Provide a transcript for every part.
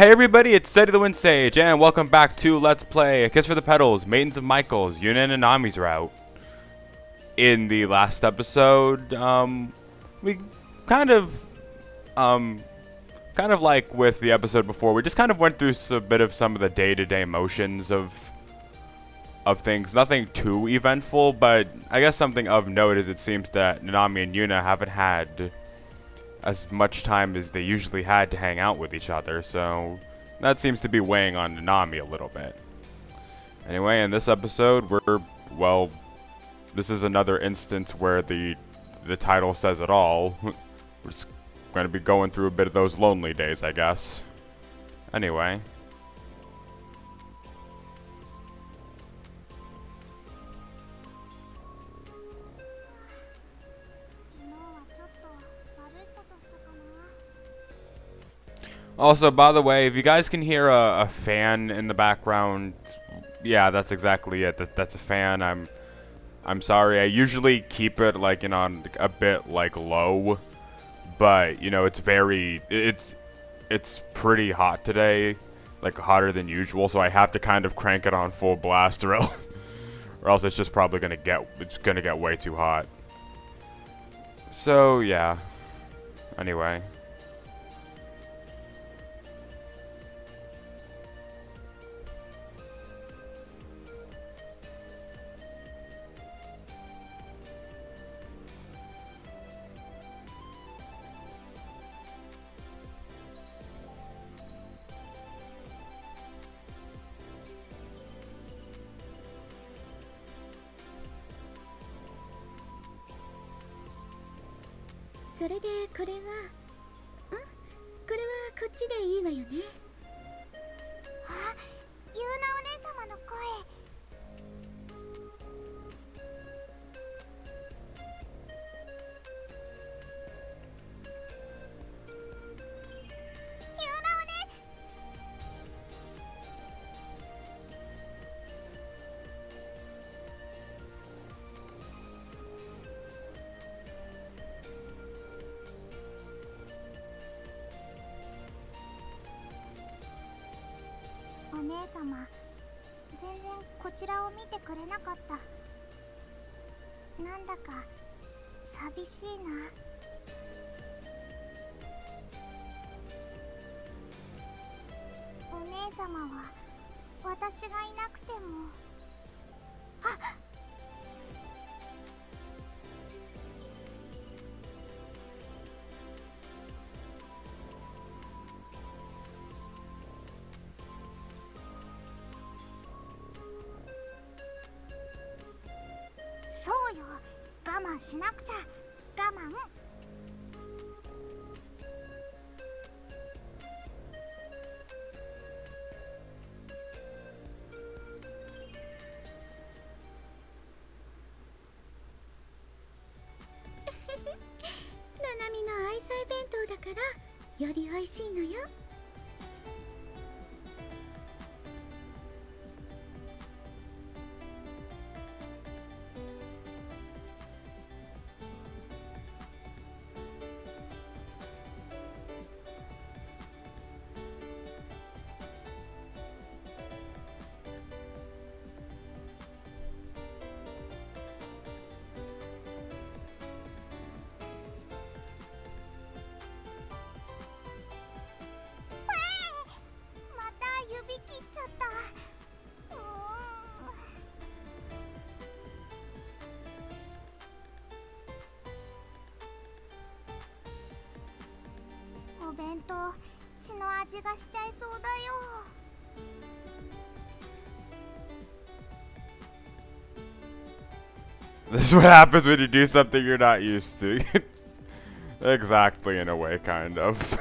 Hey everybody, it's Steady the Wind Sage, and welcome back to Let's Play A Kiss for the Petals, Maidens of Michael's, Yuuna and Nanami's route. In the last episode, we kind of like with the episode before, we just kind of went through a bit of some of the day-to-day motions of things. Nothing too eventful, but I guess something of note is it seems that Nanami and Yuuna haven't had as much time as they usually had to hang out with each other, so that seems to be weighing on Nanami a little bit. Anyway, in this episode, this is another instance where the title says it all. We're just going to be going through a bit of those lonely days, I guess. Anyway. Also, by the way, if you guys can hear a fan in the background, yeah, that's exactly it. That's a fan. I'm sorry. I usually keep it like on a bit like low, but you know it's pretty hot today, like hotter than usual. So I have to kind of crank it on full blast, or else it's just probably gonna get way too hot. So yeah. Anyway. それでこれはこれはこっちでいいわよね。あ、ユーナお姉様の声。お姉様、全然こちらを見てくれなかった。なんだか寂しいな。お姉様は私がいなくても。あっ、そうよ、我慢しなくちゃ。我慢。ナナミの愛妻弁当だからより美味しいのよ。指切っちゃった。お弁当、血の味がしちゃいそうだよ。This is what happens when you do something you're not used to. Exactly, in a way, kind of.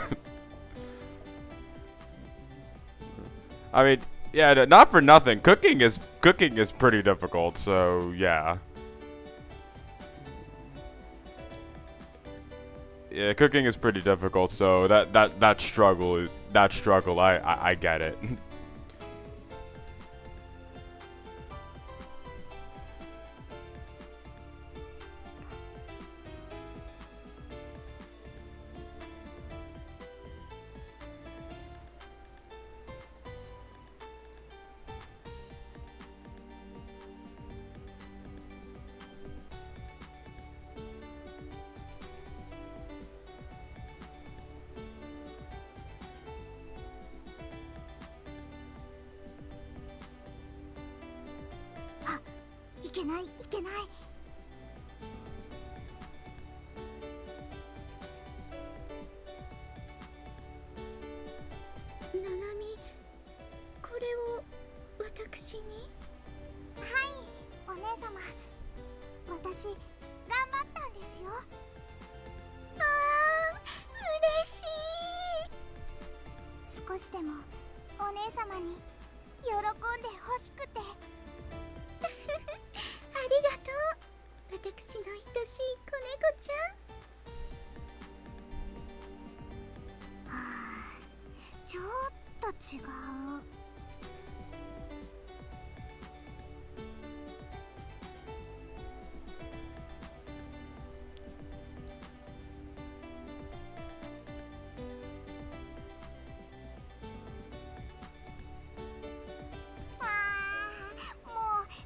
I mean, yeah, not for nothing. Cooking is pretty difficult, so yeah. Yeah, cooking is pretty difficult, so that struggle, I get it. けない。ナナミ、これを私に？はい、お姉様。私頑張ったんですよ。あー、嬉しい。少しでもお姉様に喜んでほしくて。ありがとう、私の愛しい子猫ちゃん。はあ、ちょっと違う。わあ、もう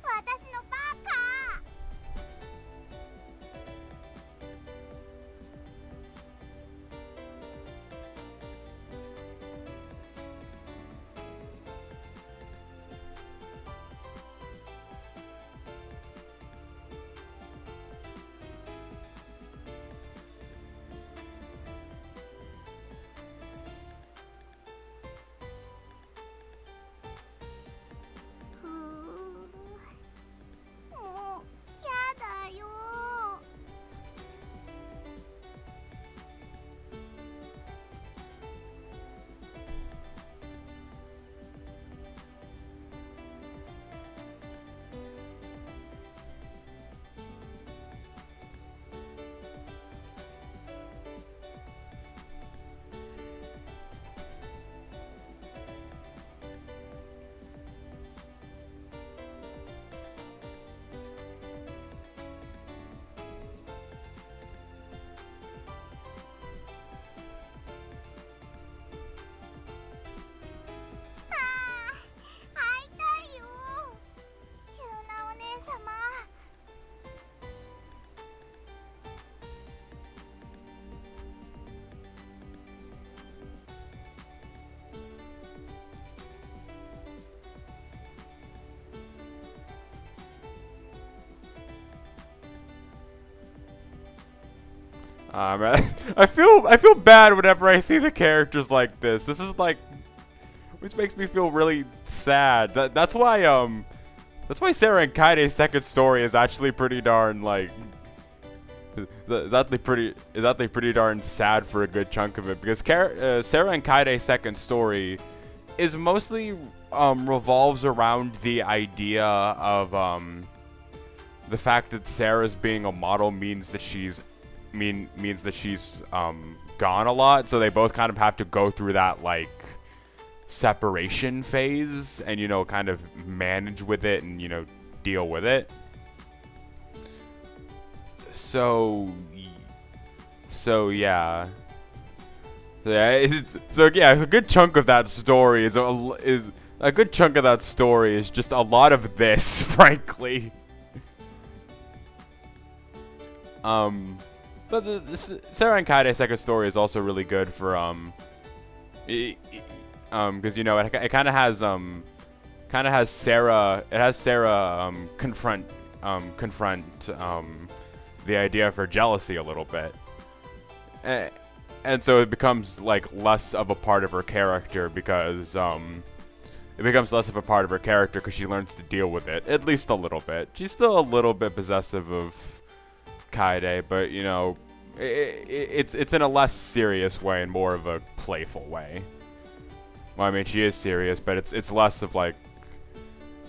私のバカ。ふう、もうやだよ。ああ、会いたいよ、ユーナお姉様。Man, I feel bad whenever I see the characters like this. This is like, which makes me feel really sad. That's why Sarah and Kaide's second story is actually pretty darn like is actually pretty darn sad for a good chunk of it, because Sarah and Kaide's second story is mostly revolves around the idea of the fact that Sarah's being a model means that she's gone a lot, so they both kind of have to go through that like separation phase and, you know, kind of manage with it and, you know, deal with it. So yeah. A good chunk of that story is just a lot of this, frankly. But the Sarah and Kaide's second story is also really good for because, you know, it kind of has Sarah confront the idea of her jealousy a little bit, and so it becomes like less of a part of her character because she learns to deal with it at least a little bit. She's still a little bit possessive of Kaide, but, you know, it's in a less serious way and more of a playful way. Well, I mean, she is serious, but it's less of like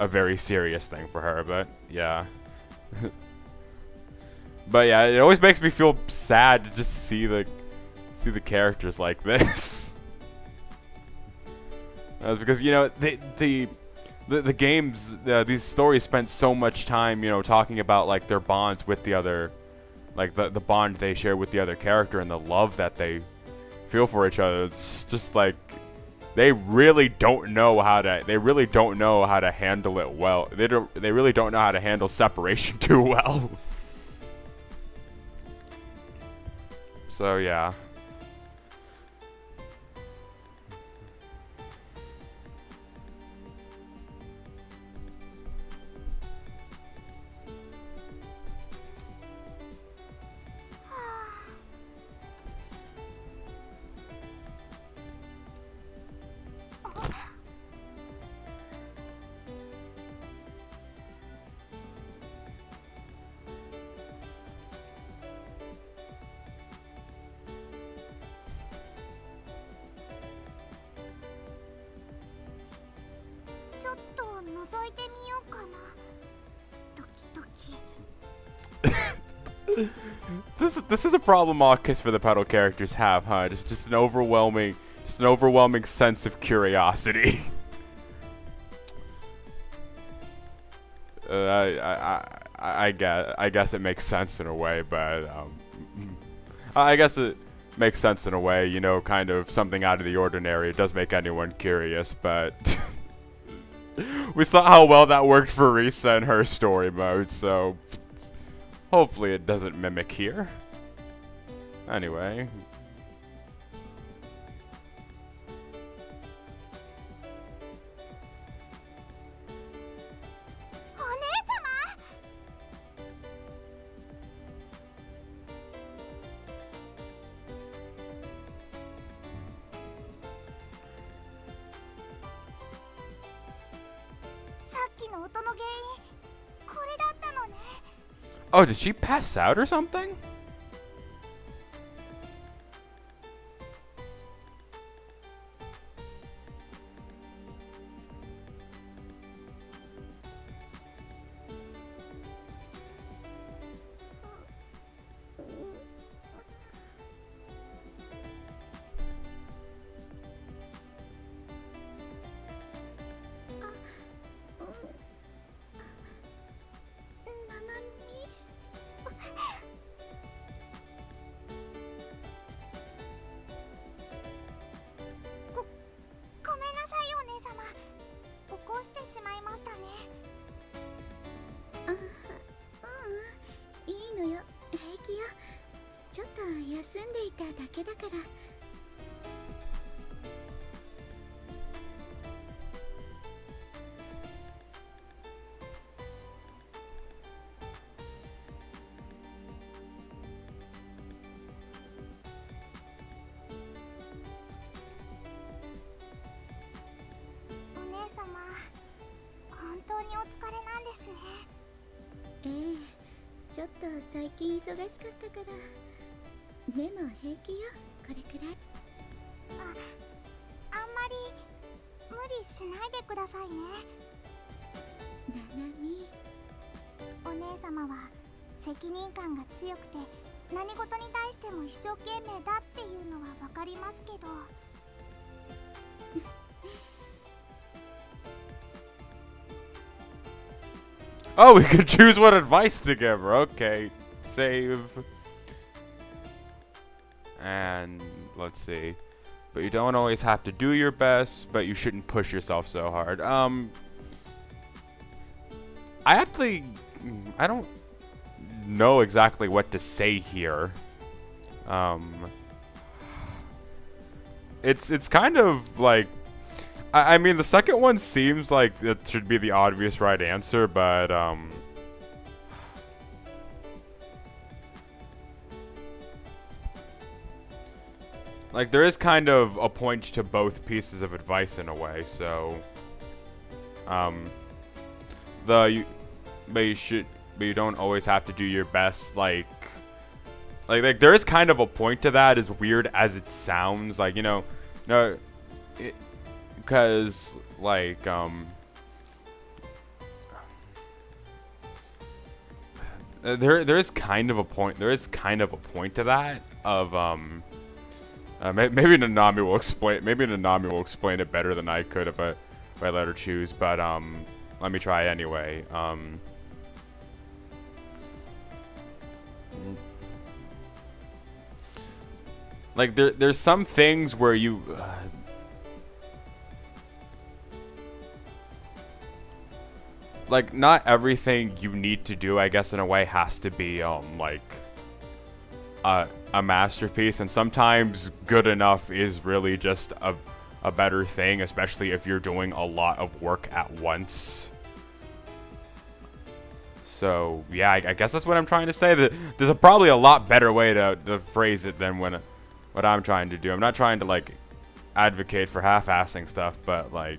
a very serious thing for her. But yeah, but yeah, it always makes me feel sad to just see the characters like this. Because, you know, the games, these stories spent so much time, you know, talking about like their bonds with the other. Like the bond they share with the other character and the love that they feel for each other. It's just like they really don't know how to handle it well. They really don't know how to handle separation too well. So yeah. てみようかな。ドキドキ。 This is a problem all Kiss for the Petal characters have, huh? Just an overwhelming sense of curiosity. I guess it makes sense in a way, but I guess it makes sense in a way, you know, kind of something out of the ordinary. It does make anyone curious, but we saw how well that worked for Risa and her story mode, so hopefully it doesn't mimic here. Anyway. Oh, did she pass out or something? Eh, ちょっと最近忙しかったから。でも平気よ、これくらい。あんまり無理しないでくださいね。ななみ、お姉様は責任感が強くて何事に対しても一生懸命だっていうのはわかりますけど。Oh, we could choose what advice to give her. Okay, save. And let's see. But you don't always have to do your best, but you shouldn't push yourself so hard. I don't know exactly what to say here. It's kind of like, I mean, the second one seems like it should be the obvious right answer, but like there is kind of a point to both pieces of advice in a way. So, but you don't always have to do your best. Like there is kind of a point to that, as weird as it sounds. Like, you know, no. Because, like, there is kind of a point. There is kind of a point to that. Of maybe Nanami will explain. Maybe Nanami will explain it better than I could if I let her choose. But let me try anyway. Like there's some things where you. Like, not everything you need to do, I guess, in a way, has to be, like, a masterpiece. And sometimes good enough is really just a better thing, especially if you're doing a lot of work at once. So, yeah, I guess that's what I'm trying to say. That there's probably a lot better way to phrase it than what I'm trying to do. I'm not trying to, like, advocate for half-assing stuff, but, like,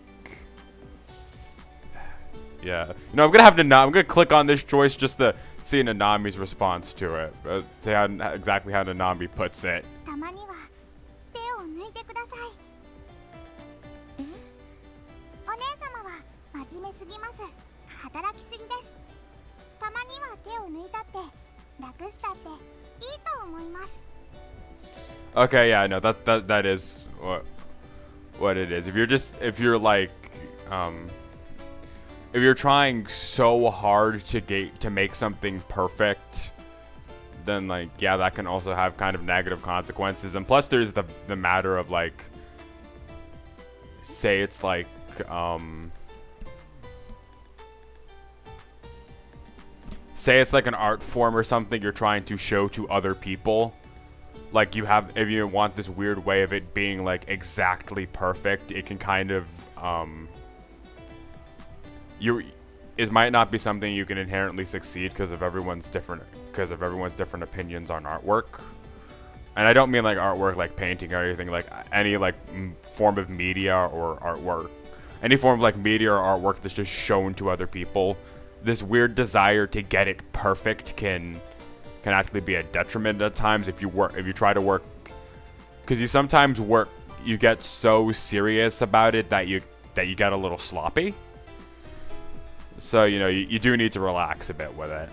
yeah, you know, I'm gonna click on this choice just to see Nanami's response to it. See exactly how Nanami puts it. たまには手を抜いてください。お姉様は真面目すぎます。すぎです。たまには手を抜いたって楽したっていいと思います。 Okay, yeah, no, that is what it is. If you're like if you're trying so hard to make something perfect, then like yeah, that can also have kind of negative consequences. And plus there's the matter of like, say it's like say it's like an art form or something you're trying to show to other people. Like if you want this weird way of it being like exactly perfect, it can kind of it might not be something you can inherently succeed because of everyone's different opinions on artwork. And I don't mean like artwork like painting or anything, like any like form of media or artwork. Any form of like media or artwork that's just shown to other people. This weird desire to get it perfect can actually be a detriment at times if you try to work, because you get so serious about it that you get a little sloppy. So you know you do need to relax a bit with it.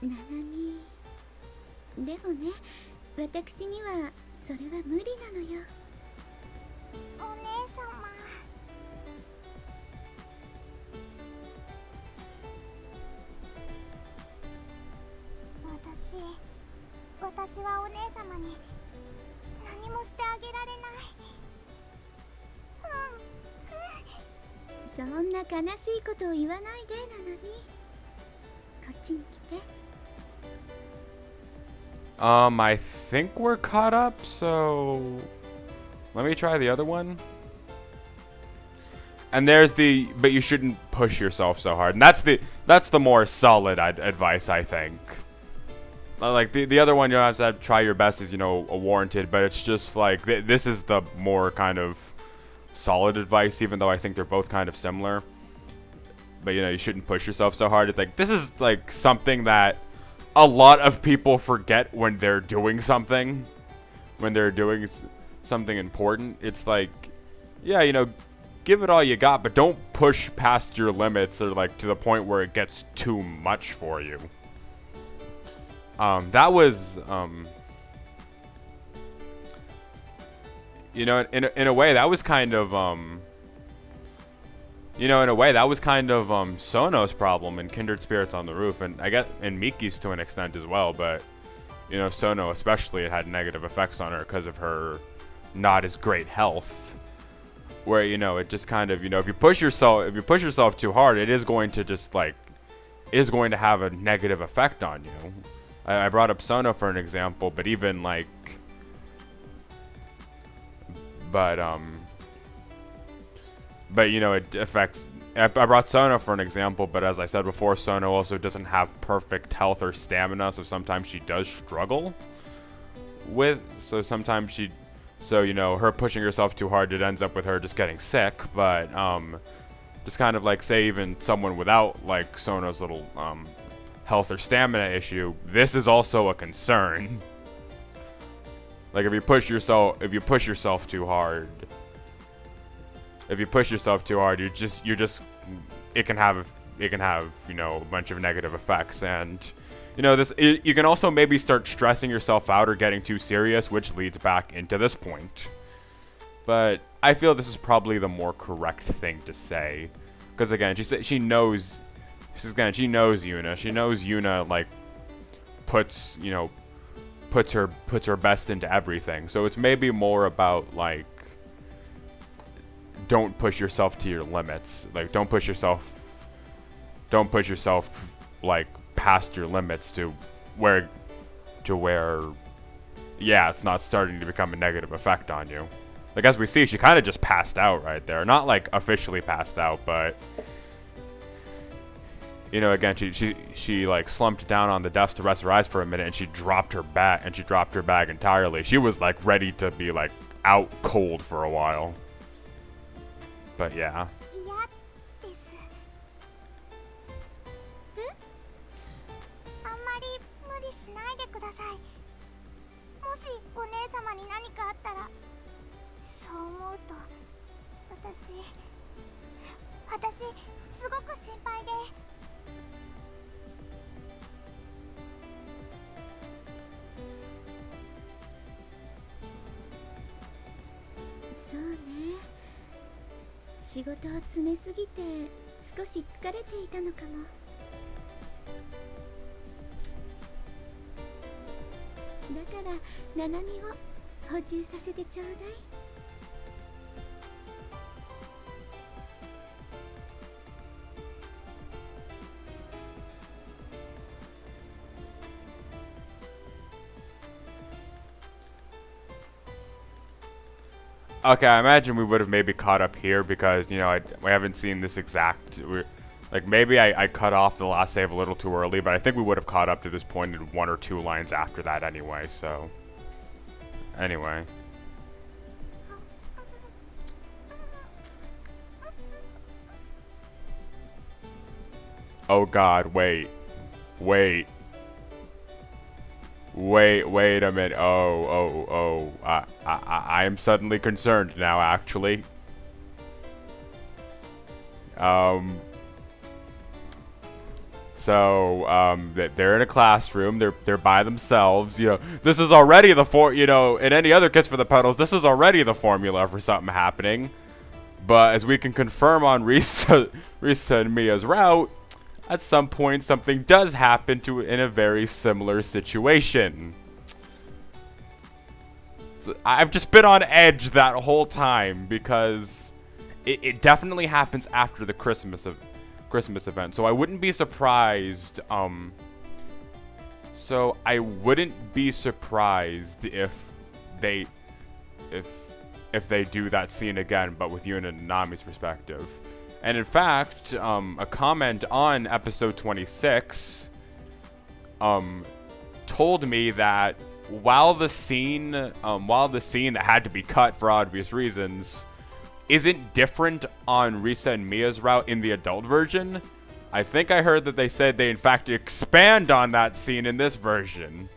ナナミ、でもね、私にはそれは無理なのよ。お姉様、私はお姉様に何もしてあげられない。そんな悲しいことを言わないで、ナナミ。こっちに来て。I think we're caught up, so let me try the other one. And there's but you shouldn't push yourself so hard. And that's the more solid advice, I think. Like the other one, you have to try your best is, you know, warranted, but it's just like this is the more kind of solid advice, even though I think they're both kind of similar. But you know, you shouldn't push yourself so hard. It's like this is like something that a lot of people forget when they're doing something, important. It's like, yeah, you know, give it all you got, but don't push past your limits or like to the point where it gets too much for you. That was, you know, in a way that was kind of, Sono's problem in Kindred Spirits on the Roof, and I guess in Miki's to an extent as well, but, you know, Sono especially, it had negative effects on her because of her not as great health, where, you know, it just kind of, you know, if you push yourself too hard, it is going to just, like, have a negative effect on you. I brought up Sono for an example, but even, like, but, you know, it affects, I brought Sono for an example, but as I said before, Sono also doesn't have perfect health or stamina, so sometimes she does struggle so, you know, her pushing herself too hard, it ends up with her just getting sick, but, just kind of like, say, even someone without, like, Sono's little, health or stamina issue, this is also a concern. Like, if you push yourself too hard, it can have, you know, a bunch of negative effects. And, you know, you can also maybe start stressing yourself out or getting too serious, which leads back into this point. But I feel this is probably the more correct thing to say, because again, she knows Yuuna. She knows Yuuna, like, puts her best into everything. So it's maybe more about, like, don't push yourself to your limits. Like, don't push yourself like past your limits to where yeah, it's not starting to become a negative effect on you. Like, as we see, she kind of just passed out right there. Not like officially passed out, but, you know, again, she like slumped down on the desk to rest her eyes for a minute, and she dropped her bag entirely. She was like ready to be like out cold for a while. But yeah. あんまり無理しないでください。もしお姉様に何かあったら、そう思うと私私すごく心配で。そうね、仕事を詰めすぎて少し疲れていたのかも。だからナナミを補充させてちょうだい。Okay, I imagine we would have maybe caught up here because, you know, we haven't seen this exact... Like, maybe I cut off the last save a little too early, but I think we would have caught up to this point in 1 or 2 lines after that anyway, so... Anyway. Oh god, wait. Wait. Wait a minute. I am suddenly concerned now, actually. They're in a classroom. They're by themselves. You know, this is already you know, in any other Kiss for the Petals, this is already the formula for something happening. But as we can confirm on Risa and Mia's route, at some point something does happen in a very similar situation. So I've just been on edge that whole time because it definitely happens after the Christmas event. So I wouldn't be surprised. So I wouldn't be surprised if they do that scene again, but with Yuuna and Nanami's perspective. And in fact, a comment on episode 26 told me that while the scene that had to be cut for obvious reasons isn't different on Risa and Mia's route in the adult version, I think I heard that they said they in fact expand on that scene in this version.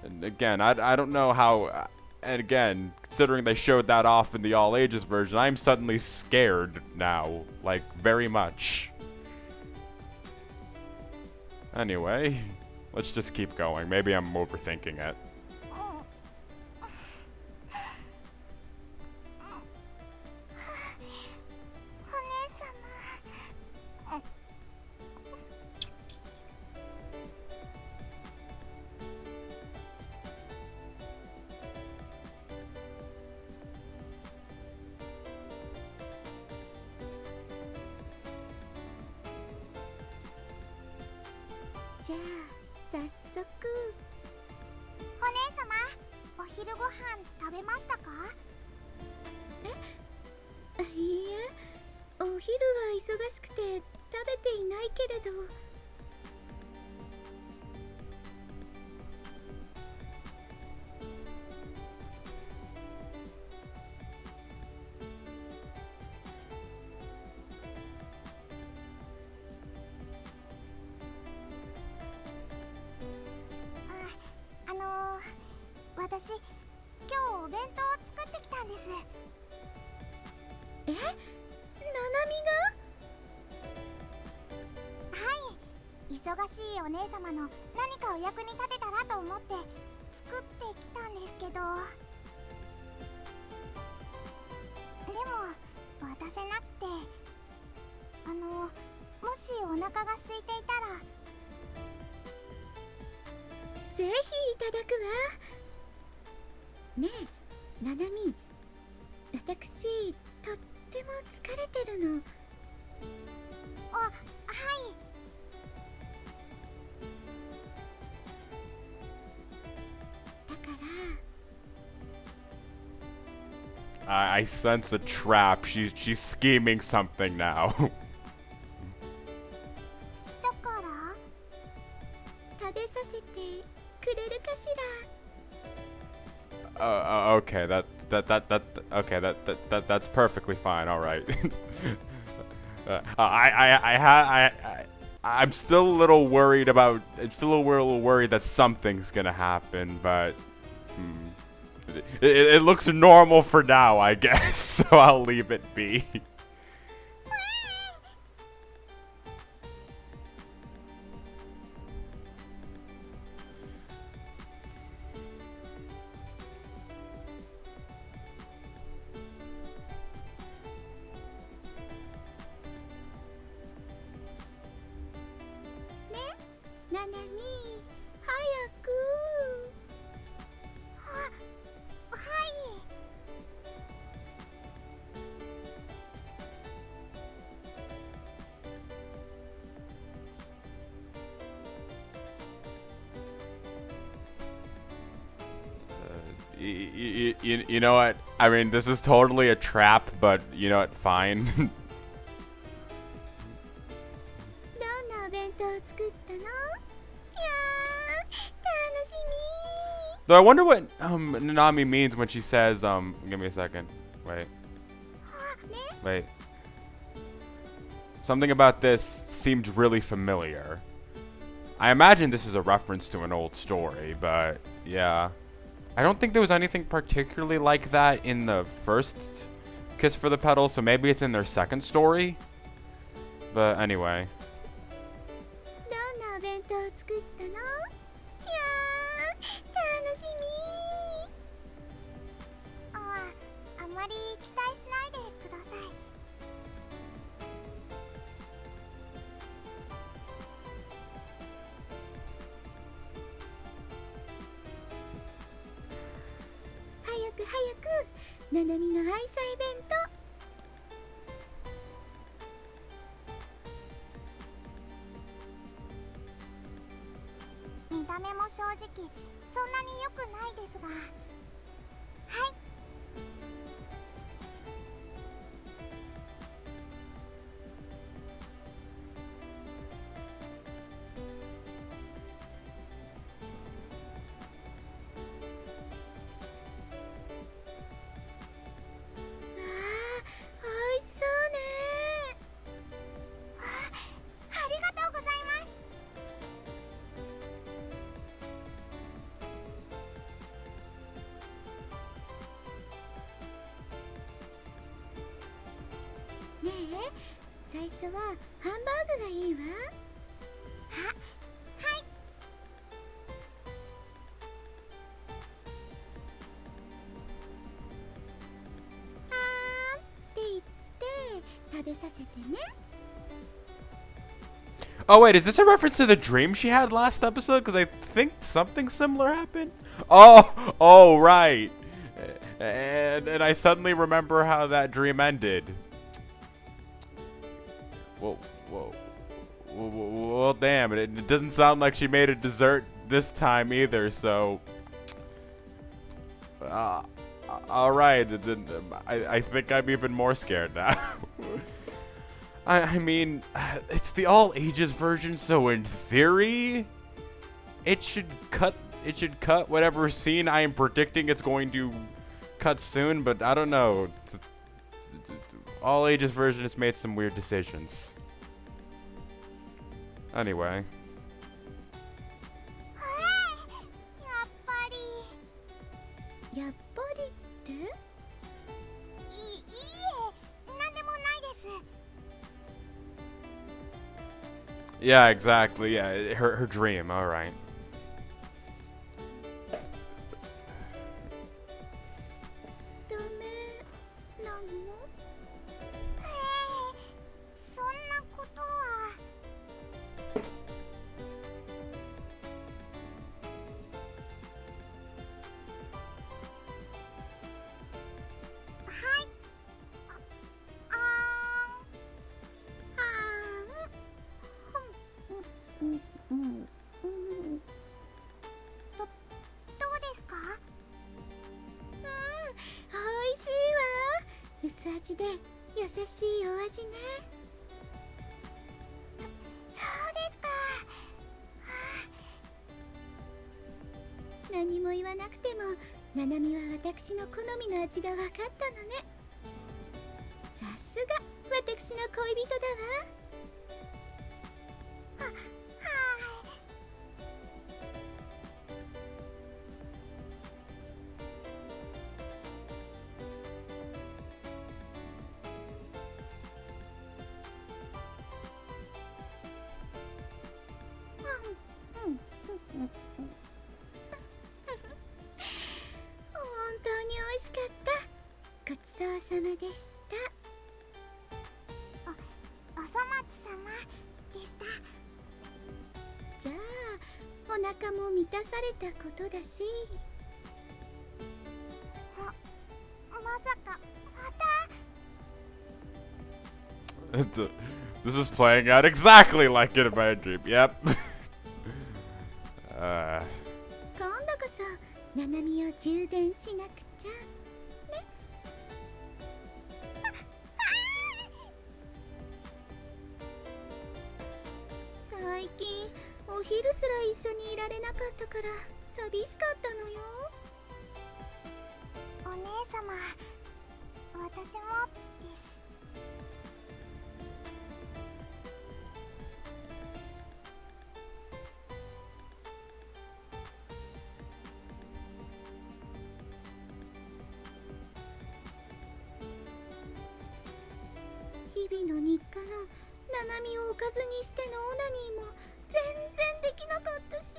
And again, I don't know how. And again, considering they showed that off in the all ages version, I'm suddenly scared now, like very much. Anyway, let's just keep going. Maybe I'm overthinking it. I sense a trap. She's scheming something now. Okay, that's perfectly fine. All right. I'm still a little worried about. I'm still a little worried that something's gonna happen, but it looks normal for now, I guess. So I'll leave it be. ナナミ早く。はい。You know what? I mean, this is totally a trap, but you know what? Fine. どんなお弁当を作ったの？いやー、楽し Though I wonder what Nanami means when she says give me a second. Wait. Wait. Something about this seemed really familiar. I imagine this is a reference to an old story, but yeah. I don't think there was anything particularly like that in the first Kiss for the Petals, so maybe it's in their second story. But anyway. み。どんなお弁当を作ったの？いやー、楽しみ。あまり期待しないでください。早く早く、ナナミの愛妻弁当。見た目も正直そんなに良くないですが、はい。美味しそうね。ありがとうございます。ねえ、最初はハンバーグがいいわ。はい。あーって言って食べさせてね。Oh wait, is this a reference to the dream she had last episode? Because I think something similar happened. Oh right. And I suddenly remember how that dream ended. Well, damn, it doesn't sound like she made a dessert this time either, so... Alright, I think I'm even more scared now. I mean, it's the all ages version, so in theory, it should cut whatever scene I am predicting it's going to cut soon, but I don't know. All ages version has made some weird decisions. Anyway. やっぱり。やっぱりっていいえ、なんでもないです。Yeah, exactly. Yeah, her dream. All right. ダメなの？そんなことは。はい。どうですか？美味しいわ。薄味で優しいお味ね。そうですか。何も言わなくても、ナナミは私の好みの味が分かったのね。さすが私の恋人だわ。本当に美味しかった。ごちそうさまでした。おそ松様でした。じゃあお腹も満たされたことだし。まさかまた。 This is playing out exactly like in my dream. Yep. 今度こそナナミを充電しなくちゃね。最近お昼すら一緒にいられなかったから寂しかったのよ。お姉様、私もです。日々の日課のナナミをおかずにしてのオナニーも全然できなかったし。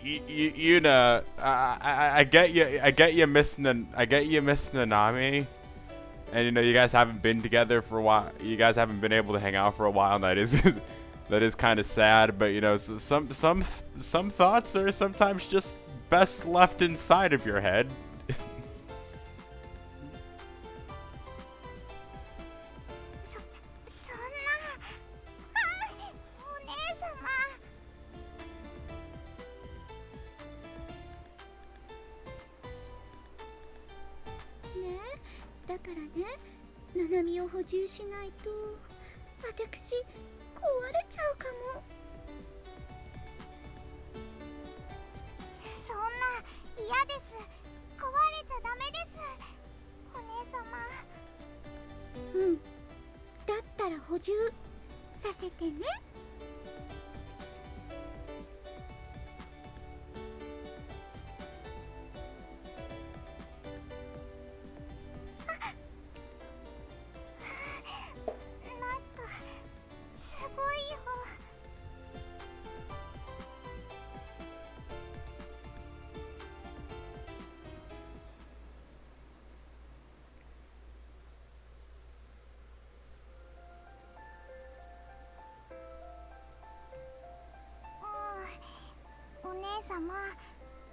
Yuuna, I get you. I get you missing Nanami, and you know you guys haven't been together for a while. You guys haven't been able to hang out for a while. And that is that is kind of sad. But you know, some thoughts are sometimes just best left inside of your head. そんな、お姉様。ねえ、だからね、ナナミを補充しないと私壊れちゃうかも。そんな、嫌です。壊れちゃダメです、お姉様。うん、だったら補充させてね。なんかすごいよ。お姉様、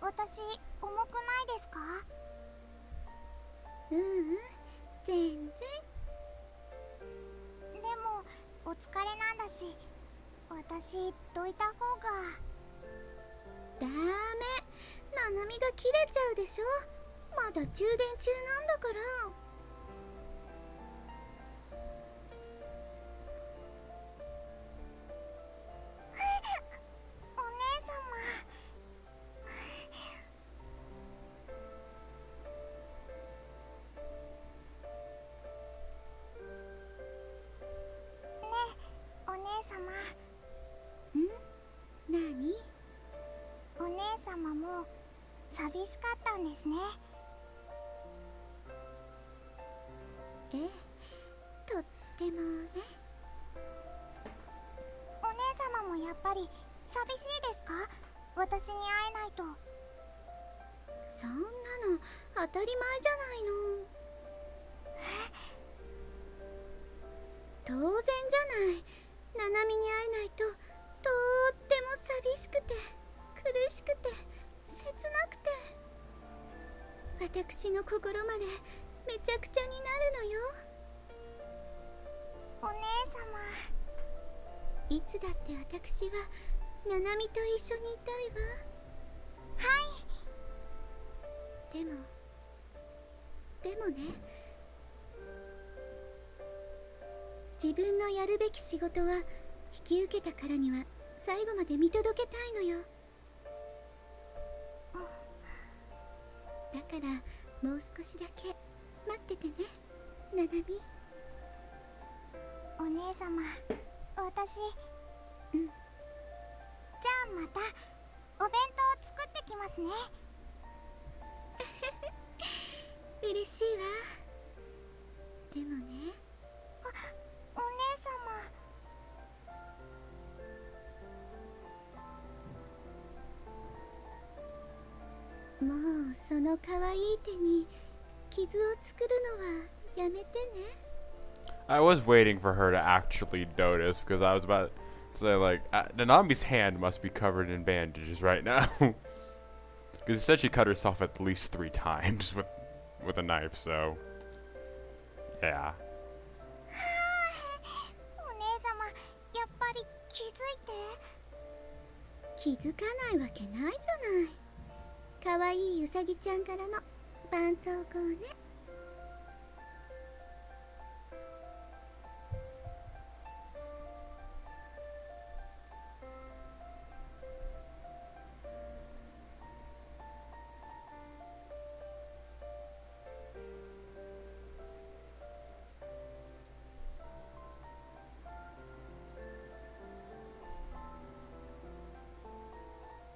私重くないですか？ううん、全然。でもお疲れなんだし、私どいた方が。ダメ、ナナミが切れちゃうでしょ。まだ充電中なんだから。お姉様。ねえ、お姉様。なに？お姉様も寂しかったんですね。ええ、とってもね。お姉様もやっぱり寂しいですか？私に会えないと。そんなの当たり前じゃないの。当然じゃない。ナナミに会えないととっても寂しくて苦しくて切なくて、私の心までめちゃくちゃになるのよ。お姉様。いつだって私はナナミと一緒にいたいわ。はい。でもね、自分のやるべき仕事は引き受けたからには最後まで見届けたいのよ。だからもう少しだけ待っててね、ナナミ。お姉様、私。うん。じゃあまたお弁当作ってきますね。嬉しいわ。でもね、お姉もうその可愛い手に傷を作るのはやめてね。I was waiting for her to actually notice because I was about So like, Nanami's hand must be covered in bandages right now. Because she said she cut herself at least 3 times with a knife, so yeah. お姉様やっぱり気づいて。気づかないわけないじゃない。かわいいうさぎちゃんからの絆創膏ね。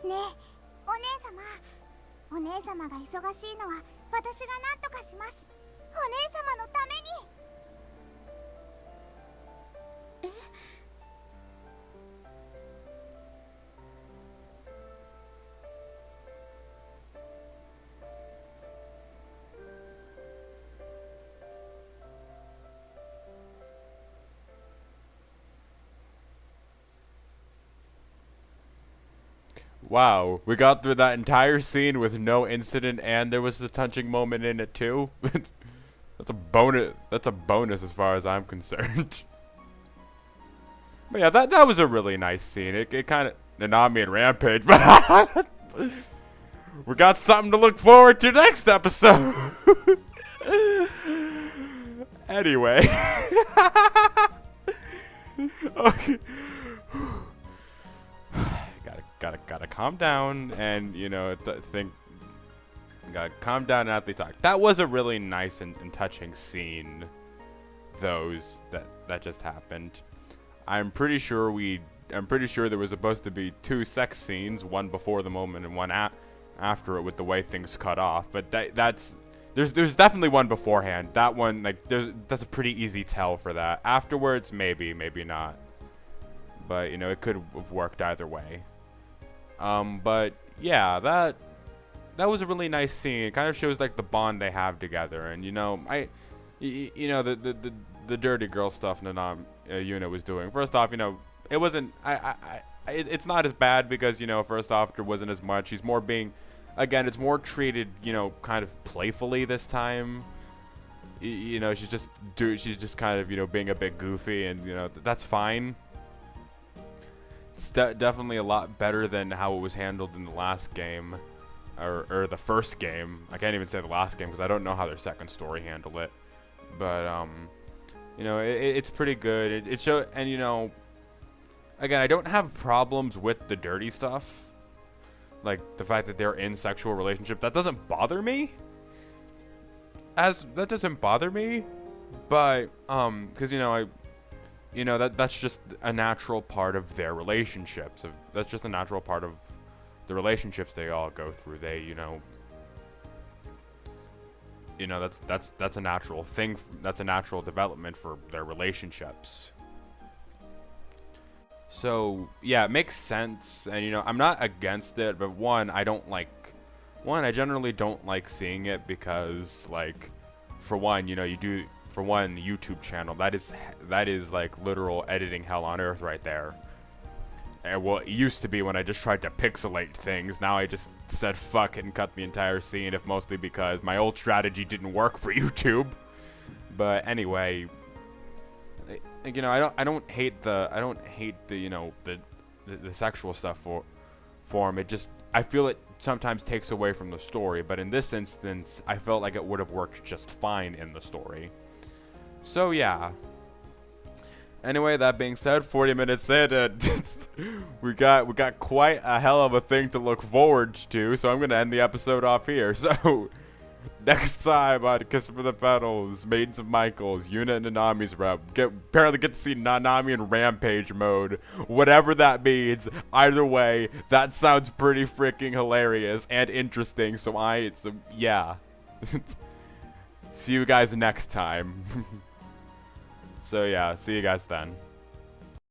ねえお姉様が忙しいのは私が何とかします。お姉様のために。Wow, we got through that entire scene with no incident, and there was a touching moment in it too. That's a bonus. That's a bonus as far as I'm concerned. But yeah, that was a really nice scene. It kind of Nanami and Rampage, but we got something to look forward to next episode. Anyway, okay. Gotta calm down, and you know, gotta calm down after they talk. That was a really nice and touching scene. That just happened. I'm pretty sure there was supposed to be 2 sex scenes, one before the moment and one after it, with the way things cut off. But there's definitely one beforehand. That one, like, that's a pretty easy tell for that. Afterwards, maybe not. But you know, it could have worked either way. But yeah, that was a really nice scene. It kind of shows like the bond they have together, and you know, you know, the dirty girl stuff Yuuna was doing. First off, you know, it wasn't. It's not as bad because, you know, first off, there wasn't as much. She's more being, again, it's more treated, you know, kind of playfully this time. You know, she's just kind of, you know, being a bit goofy, and you know, that's fine. It's definitely a lot better than how it was handled in the last game, or the first game. I can't even say the last game because I don't know how their second story handled it. But you know, it's pretty good. It show, and you know, again, I don't have problems with the dirty stuff, like the fact that they're in sexual relationship. That doesn't bother me. That doesn't bother me, but because you know, that's just a natural part of their relationships. That's just a natural part of the relationships they all go through. They, you know, that's a natural thing. That's a natural development for their relationships. So yeah, it makes sense. And you know, I'm not against it, but I generally don't like seeing it because, like, for one, you know, for one YouTube channel, that is like literal editing hell on earth right there. And well, it used to be when I just tried to pixelate things. Now I just said fuck it and cut the entire scene, if mostly because my old strategy didn't work for YouTube. But anyway, you know, I don't hate the you know, the sexual stuff for him. It just, I feel it sometimes takes away from the story, but in this instance I felt like it would have worked just fine in the story. So yeah. Anyway, that being said, 40 minutes in, we got quite a hell of a thing to look forward to. So I'm gonna end the episode off here. So next time on Kiss for the Petals, Maidens of Michael's, Yuuna and Nanami's rep. Apparently get to see Nanami in Rampage mode. Whatever that means. Either way, that sounds pretty freaking hilarious and interesting. So yeah. See you guys next time. So yeah, see you guys then.